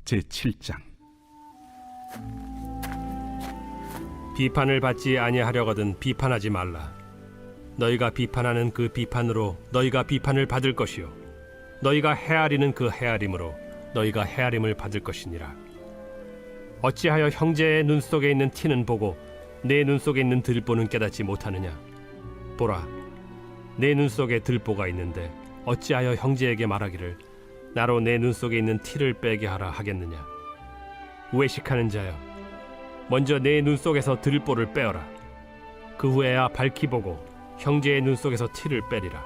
제7장. 비판을 받지 아니하려거든 비판하지 말라. 너희가 비판하는 그 비판으로 너희가 비판을 받을 것이요 너희가 헤아리는 그 헤아림으로 너희가 헤아림을 받을 것이니라. 어찌하여 형제의 눈 속에 있는 티는 보고 내 눈 속에 있는 들보는 깨닫지 못하느냐? 보라, 내 눈 속에 들보가 있는데 어찌하여 형제에게 말하기를 나로 내 눈 속에 있는 티를 빼게 하라 하겠느냐? 외식하는 자여, 먼저 내 눈 속에서 들보를 빼어라. 그 후에야 밝히 보고 형제의 눈 속에서 티를 빼리라.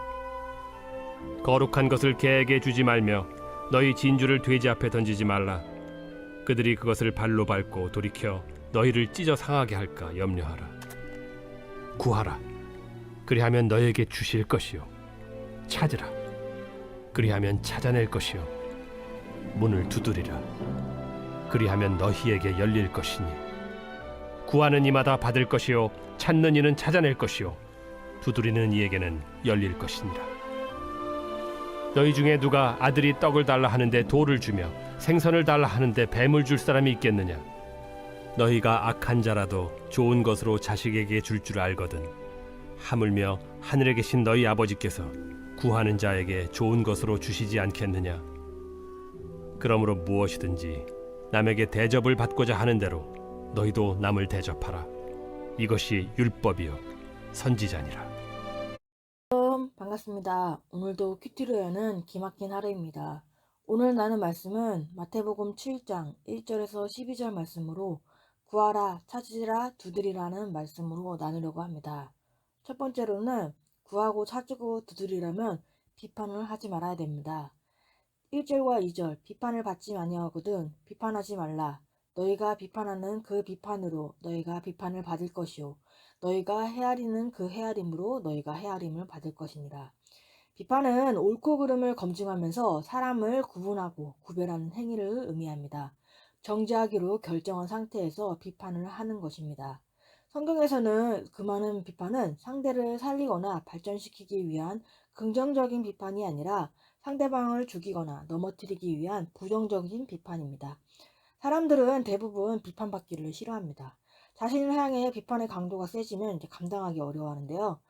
거룩한 것을 개에게 주지 말며 너희 진주를 돼지 앞에 던지지 말라. 그들이 그것을 발로 밟고 돌이켜 너희를 찢어 상하게 할까 염려하라. 구하라, 그리하면 너희에게 주실 것이요 찾으라, 그리하면 찾아낼 것이요 문을 두드리라, 그리하면 너희에게 열릴 것이니 구하는 이마다 받을 것이요 찾는 이는 찾아낼 것이요 두드리는 이에게는 열릴 것이니라. 너희 중에 누가 아들이 떡을 달라 하는데 돌을 주며 생선을 달라 하는데 뱀을 줄 사람이 있겠느냐? 너희가 악한 자라도 좋은 것으로 자식에게 줄 줄 알거든 하물며 하늘에 계신 너희 아버지께서 구하는 자에게 좋은 것으로 주시지 않겠느냐? 그러므로 무엇이든지 남에게 대접을 받고자 하는 대로 너희도 남을 대접하라. 이것이 율법이요 선지자니라. 반갑습니다. 오늘도 큐티로 여는 기막힌 하루입니다. 오늘 나눈 말씀은 마태복음 7장 1절에서 12절 말씀으로 구하라, 찾으라, 두드리라는 말씀으로 나누려고 합니다. 첫 번째로는 구하고 찾고 두드리려면 비판을 하지 말아야 됩니다. 1절과 2절 비판을 받지 아니하거든 비판하지 말라. 너희가 비판하는 그 비판으로 너희가 비판을 받을 것이요 너희가 헤아리는 그 헤아림으로 너희가 헤아림을 받을 것이니라. 비판은 옳고 그름을 검증하면서 사람을 구분하고 구별하는 행위를 의미합니다. 정죄하기로 결정한 상태에서 비판을 하는 것입니다. 성경에서는 그 많은 비판은 상대를 살리거나 발전시키기 위한 긍정적인 비판이 아니라 상대방을 죽이거나 넘어뜨리기 위한 부정적인 비판입니다. 사람들은 대부분 비판받기를 싫어합니다. 자신을 향해 비판의 강도가 세지면 감당하기 어려워하는데요.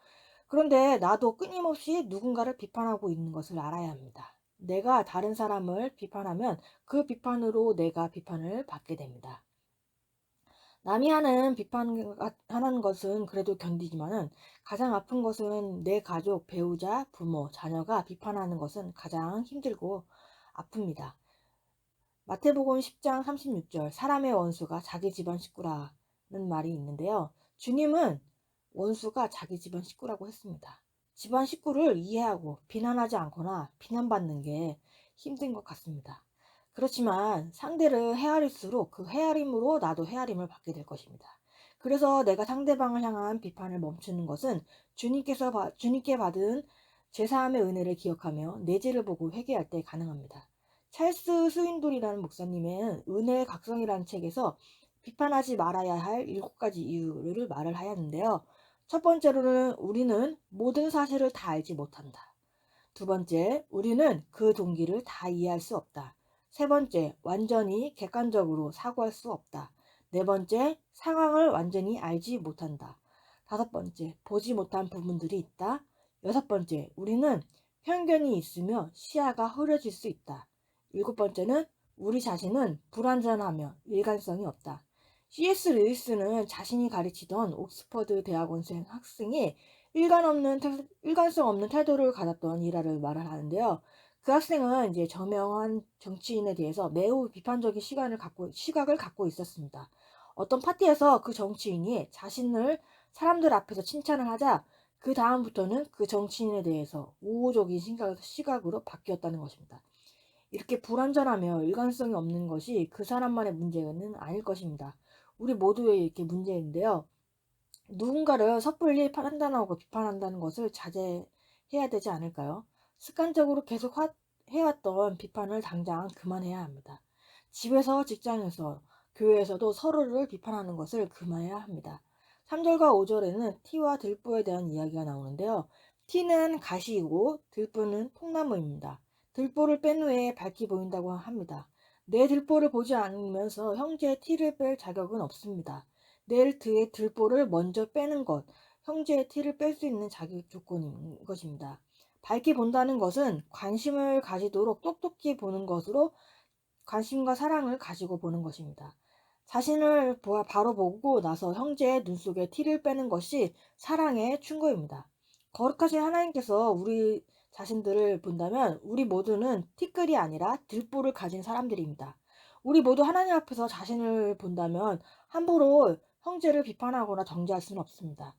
그런데 나도 끊임없이 누군가를 비판하고 있는 것을 알아야 합니다. 내가 다른 사람을 비판하면 그 비판으로 내가 비판을 받게 됩니다. 남이 하는 비판하는 것은 그래도 견디지만은 가장 아픈 것은 내 가족, 배우자, 부모, 자녀가 비판하는 것은 가장 힘들고 아픕니다. 마태복음 10장 36절 사람의 원수가 자기 집안 식구라는 말이 있는데요. 주님은 원수가 자기 집안 식구라고 했습니다. 집안 식구를 이해하고 비난하지 않거나 비난받는 게 힘든 것 같습니다. 그렇지만 상대를 헤아릴수록 그 헤아림으로 나도 헤아림을 받게 될 것입니다. 그래서 내가 상대방을 향한 비판을 멈추는 것은 주님께 받은 제사함의 은혜를 기억하며 내 죄를 보고 회개할 때 가능합니다. 찰스 스윈돌이라는 목사님은 은혜의 각성이라는 책에서 비판하지 말아야 할 7가지 이유를 말을 하였는데요. 첫 번째로는 우리는 모든 사실을 다 알지 못한다. 두 번째, 우리는 그 동기를 다 이해할 수 없다. 세 번째, 완전히 객관적으로 사고할 수 없다. 네 번째, 상황을 완전히 알지 못한다. 다섯 번째, 보지 못한 부분들이 있다. 여섯 번째, 우리는 편견이 있으며 시야가 흐려질 수 있다. 일곱 번째는 우리 자신은 불완전하며 일관성이 없다. C.S. 루이스는 자신이 가르치던 옥스퍼드 대학원생 학생이 일관성 없는 태도를 가졌던 일화를 말을 하는데요. 그 학생은 이제 저명한 정치인에 대해서 매우 비판적인 시각을 갖고 있었습니다. 어떤 파티에서 그 정치인이 자신을 사람들 앞에서 칭찬을 하자 그 다음부터는 그 정치인에 대해서 우호적인 시각으로 바뀌었다는 것입니다. 이렇게 불완전하며 일관성이 없는 것이 그 사람만의 문제는 아닐 것입니다. 우리 모두의 이렇게 문제인데요. 누군가를 섣불리 판단하고 비판한다는 것을 자제해야 되지 않을까요? 습관적으로 계속 해왔던 비판을 당장 그만해야 합니다. 집에서, 직장에서, 교회에서도 서로를 비판하는 것을 그만해야 합니다. 3절과 5절에는 티와 들보에 대한 이야기가 나오는데요. 티는 가시이고 들보는 통나무입니다. 들보를 뺀 후에 밝게 보인다고 합니다. 내 들보를 보지 않으면서 형제의 티를 뺄 자격은 없습니다. 내 뒤의 들보를 먼저 빼는 것, 형제의 티를 뺄 수 있는 자격 조건인 것입니다. 밝게 본다는 것은 관심을 가지도록 똑똑히 보는 것으로 관심과 사랑을 가지고 보는 것입니다. 자신을 바로 보고 나서 형제의 눈 속에 티를 빼는 것이 사랑의 충고입니다. 거룩하신 하나님께서 우리 자신들을 본다면 우리 모두는 티끌이 아니라 들보를 가진 사람들입니다. 우리 모두 하나님 앞에서 자신을 본다면 함부로 형제를 비판하거나 정죄할 수는 없습니다.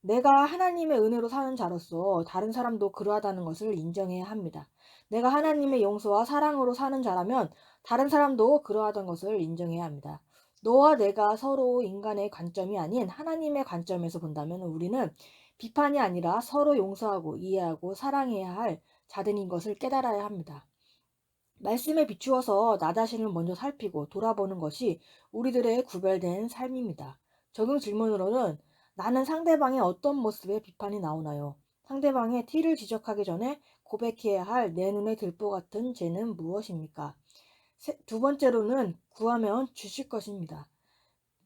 내가 하나님의 은혜로 사는 자로서 다른 사람도 그러하다는 것을 인정해야 합니다. 내가 하나님의 용서와 사랑으로 사는 자라면 다른 사람도 그러하던 것을 인정해야 합니다. 너와 내가 서로 인간의 관점이 아닌 하나님의 관점에서 본다면 우리는 비판이 아니라 서로 용서하고 이해하고 사랑해야 할 자들인 것을 깨달아야 합니다. 말씀에 비추어서 나 자신을 먼저 살피고 돌아보는 것이 우리들의 구별된 삶입니다. 적용 질문으로는 나는 상대방의 어떤 모습에 비판이 나오나요? 상대방의 티를 지적하기 전에 고백해야 할 내 눈에 들보 같은 죄는 무엇입니까? 두 번째로는 구하면 주실 것입니다.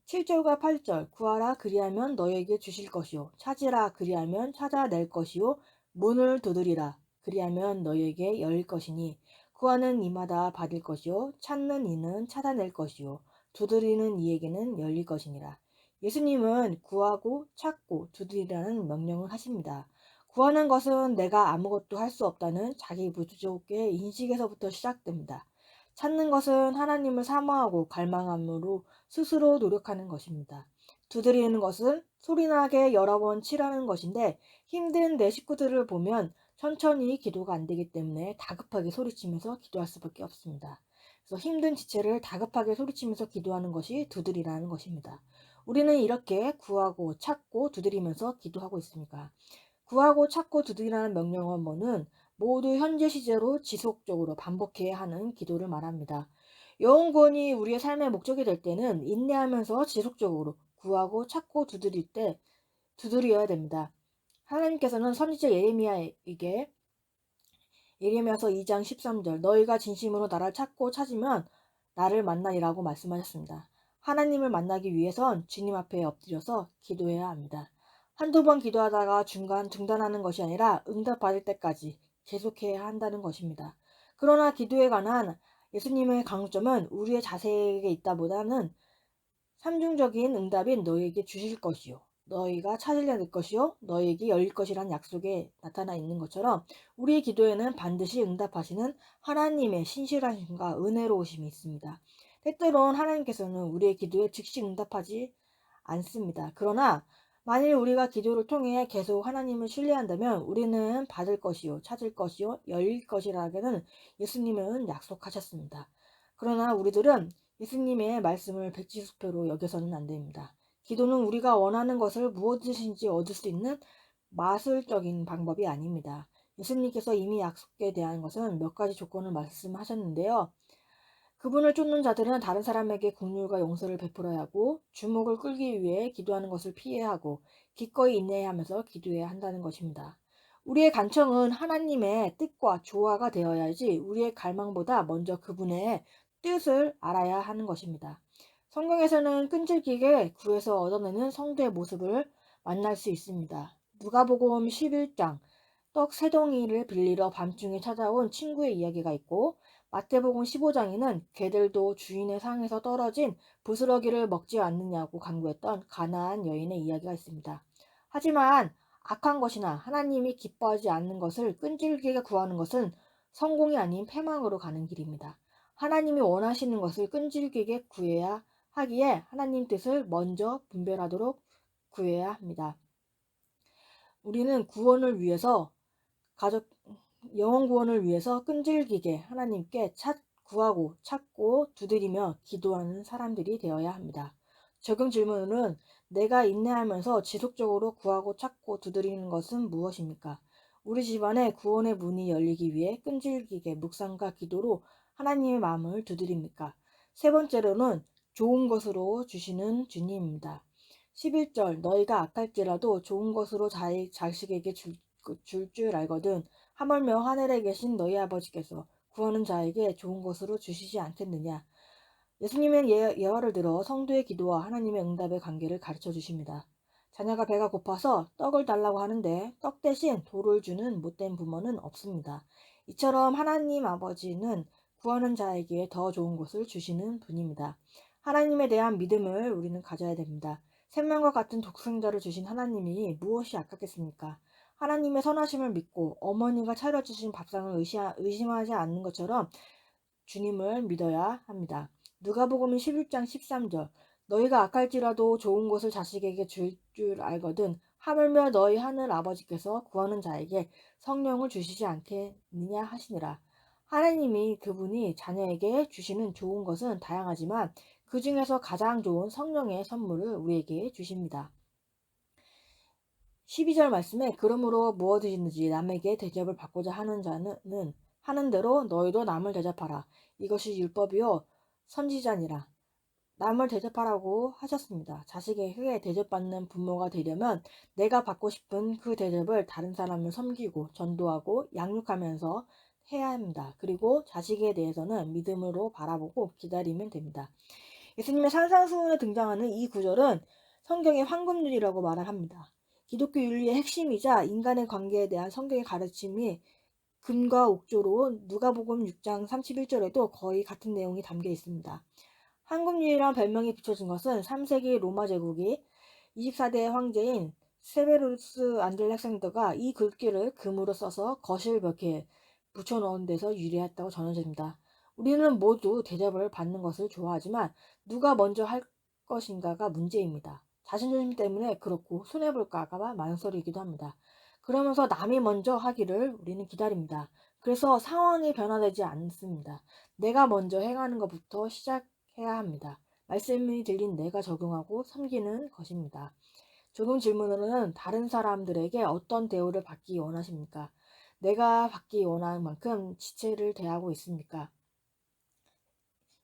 7절과 8절 구하라 그리하면 너에게 주실 것이요 찾으라 그리하면 찾아낼 것이요 문을 두드리라 그리하면 너에게 열릴 것이니 구하는 이마다 받을 것이요 찾는 이는 찾아낼 것이요 두드리는 이에게는 열릴 것이니라. 예수님은 구하고 찾고 두드리라는 명령을 하십니다. 구하는 것은 내가 아무것도 할 수 없다는 자기 부족의 인식에서부터 시작됩니다. 찾는 것은 하나님을 사모하고 갈망함으로 스스로 노력하는 것입니다. 두드리는 것은 소리나게 여러 번 치라는 것인데 힘든 내 식구들을 보면 천천히 기도가 안 되기 때문에 다급하게 소리치면서 기도할 수밖에 없습니다. 그래서 힘든 지체를 다급하게 소리치면서 기도하는 것이 두드리라는 것입니다. 우리는 이렇게 구하고 찾고 두드리면서 기도하고 있습니까? 구하고 찾고 두드리라는 명령어는 모두 현재 시제로 지속적으로 반복해야 하는 기도를 말합니다. 영혼 구원이 우리의 삶의 목적이 될 때는 인내하면서 지속적으로 구하고 찾고 두드려야 됩니다. 하나님께서는 선지자 예레미야에게 예레미야서 2장 13절 너희가 진심으로 나를 찾고 찾으면 나를 만나리라고 말씀하셨습니다. 하나님을 만나기 위해선 주님 앞에 엎드려서 기도해야 합니다. 한두 번 기도하다가 중간 중단하는 것이 아니라 응답받을 때까지 계속해야 한다는 것입니다. 그러나 기도에 관한 예수님의 강점은 우리의 자세에 있다보다는 삼중적인 응답인 너희에게 주실 것이요 너희가 찾으려 낼 것이요 너희에게 열릴 것이란 약속에 나타나 있는 것처럼 우리의 기도에는 반드시 응답하시는 하나님의 신실하심과 은혜로우심이 있습니다. 때때론 하나님께서는 우리의 기도에 즉시 응답하지 않습니다. 그러나 만일 우리가 기도를 통해 계속 하나님을 신뢰한다면 우리는 받을 것이요 찾을 것이요 열릴 것이라는 예수님은 약속하셨습니다. 그러나 우리들은 예수님의 말씀을 백지수표로 여겨서는 안 됩니다. 기도는 우리가 원하는 것을 무엇이든지 얻을 수 있는 마술적인 방법이 아닙니다. 예수님께서 이미 약속에 대한 것은 몇 가지 조건을 말씀하셨는데요. 그분을 쫓는 자들은 다른 사람에게 긍휼과 용서를 베풀어야 하고 주목을 끌기 위해 기도하는 것을 피해야 하고 기꺼이 인내하면서 기도해야 한다는 것입니다. 우리의 간청은 하나님의 뜻과 조화가 되어야지 우리의 갈망보다 먼저 그분의 뜻을 알아야 하는 것입니다. 성경에서는 끈질기게 구해서 얻어내는 성도의 모습을 만날 수 있습니다. 누가복음 11장 떡 세 덩이를 빌리러 밤중에 찾아온 친구의 이야기가 있고 마태복음 15장에는 개들도 주인의 상에서 떨어진 부스러기를 먹지 않느냐고 간구했던 가나안 여인의 이야기가 있습니다. 하지만 악한 것이나 하나님이 기뻐하지 않는 것을 끈질기게 구하는 것은 성공이 아닌 패망으로 가는 길입니다. 하나님이 원하시는 것을 끈질기게 구해야 하기에 하나님 뜻을 먼저 분별하도록 구해야 합니다. 우리는 구원을 위해서 영혼 구원을 위해서 끈질기게 하나님께 구하고 찾고 두드리며 기도하는 사람들이 되어야 합니다. 적용 질문은 내가 인내하면서 지속적으로 구하고 찾고 두드리는 것은 무엇입니까? 우리 집안의 구원의 문이 열리기 위해 끈질기게 묵상과 기도로 하나님의 마음을 두드립니까? 세 번째로는 좋은 것으로 주시는 주님입니다. 11절 너희가 악할지라도 좋은 것으로 자식에게 줄 줄 알거든 하물며 하늘에 계신 너희 아버지께서 구하는 자에게 좋은 것으로 주시지 않겠느냐. 예수님은 예화를 들어 성도의 기도와 하나님의 응답의 관계를 가르쳐 주십니다. 자녀가 배가 고파서 떡을 달라고 하는데 떡 대신 돌을 주는 못된 부모는 없습니다. 이처럼 하나님 아버지는 구하는 자에게 더 좋은 것을 주시는 분입니다. 하나님에 대한 믿음을 우리는 가져야 됩니다. 생명과 같은 독생자를 주신 하나님이 무엇이 아깝겠습니까? 하나님의 선하심을 믿고 어머니가 차려주신 밥상을 의심하지 않는 것처럼 주님을 믿어야 합니다. 누가복음 11장 13절 너희가 악할지라도 좋은 것을 자식에게 줄 줄 알거든 하물며 너희 하늘 아버지께서 구하는 자에게 성령을 주시지 않겠느냐 하시니라. 하나님이 그분이 자녀에게 주시는 좋은 것은 다양하지만 그 중에서 가장 좋은 성령의 선물을 우리에게 주십니다. 12절 말씀에 그러므로 무엇이든지 남에게 대접을 받고자 하는 자는 하는 대로 너희도 남을 대접하라. 이것이 율법이요 선지자니라. 남을 대접하라고 하셨습니다. 자식에게 대접받는 부모가 되려면 내가 받고 싶은 그 대접을 다른 사람을 섬기고 전도하고 양육하면서 해야 합니다. 그리고 자식에 대해서는 믿음으로 바라보고 기다리면 됩니다. 예수님의 산상수훈에 등장하는 이 구절은 성경의 황금률이라고 말을 합니다. 기독교 윤리의 핵심이자 인간의 관계에 대한 성경의 가르침이 금과 옥조로 누가복음 6장 31절에도 거의 같은 내용이 담겨 있습니다. 황금률이란 별명이 붙여진 것은 3세기 로마 제국이 24대 황제인 세베루스 안델렉산더가 이 글귀를 금으로 써서 거실 벽에 붙여놓은 데서 유래했다고 전해집니다. 우리는 모두 대접을 받는 것을 좋아하지만 누가 먼저 할 것인가가 문제입니다. 자신중심 때문에 그렇고 손해볼까 봐 망설이기도 합니다. 그러면서 남이 먼저 하기를 우리는 기다립니다. 그래서 상황이 변화되지 않습니다. 내가 먼저 행하는 것부터 시작해야 합니다. 말씀이 들린 내가 적용하고 섬기는 것입니다. 적용 질문으로는 다른 사람들에게 어떤 대우를 받기 원하십니까? 내가 받기 원하는 만큼 지체를 대하고 있습니까?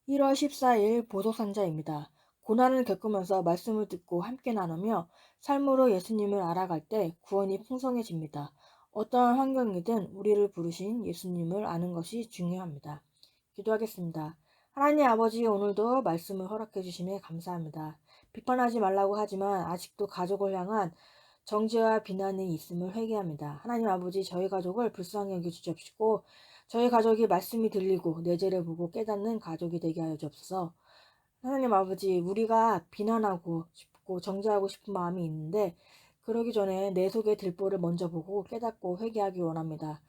1월 14일 보석상자입니다. 고난을 겪으면서 말씀을 듣고 함께 나누며 삶으로 예수님을 알아갈 때 구원이 풍성해집니다. 어떠한 환경이든 우리를 부르신 예수님을 아는 것이 중요합니다. 기도하겠습니다. 하나님 아버지 오늘도 말씀을 허락해 주심에 감사합니다. 비판하지 말라고 하지만 아직도 가족을 향한 정죄와 비난이 있음을 회개합니다. 하나님 아버지 저희 가족을 불쌍히 여겨 주십시고 저희 가족이 말씀이 들리고 내 죄를 보고 깨닫는 가족이 되게 하여 주옵소서. 하나님 아버지 우리가 비난하고 싶고 정죄하고 싶은 마음이 있는데 그러기 전에 내 속의 들보를 먼저 보고 깨닫고 회개하기 원합니다.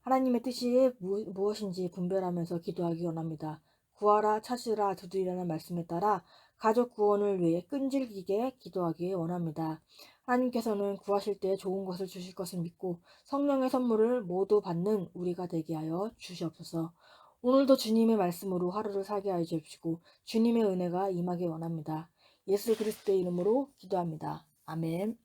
하나님의 뜻이 무엇인지 분별하면서 기도하기 원합니다. 구하라 찾으라 두드리라는 말씀에 따라 가족 구원을 위해 끈질기게 기도하기 원합니다. 하나님께서는 구하실 때 좋은 것을 주실 것을 믿고 성령의 선물을 모두 받는 우리가 되게 하여 주시옵소서. 오늘도 주님의 말씀으로 하루를 살게 하여 주십시고 주님의 은혜가 임하기 원합니다. 예수 그리스도의 이름으로 기도합니다. 아멘.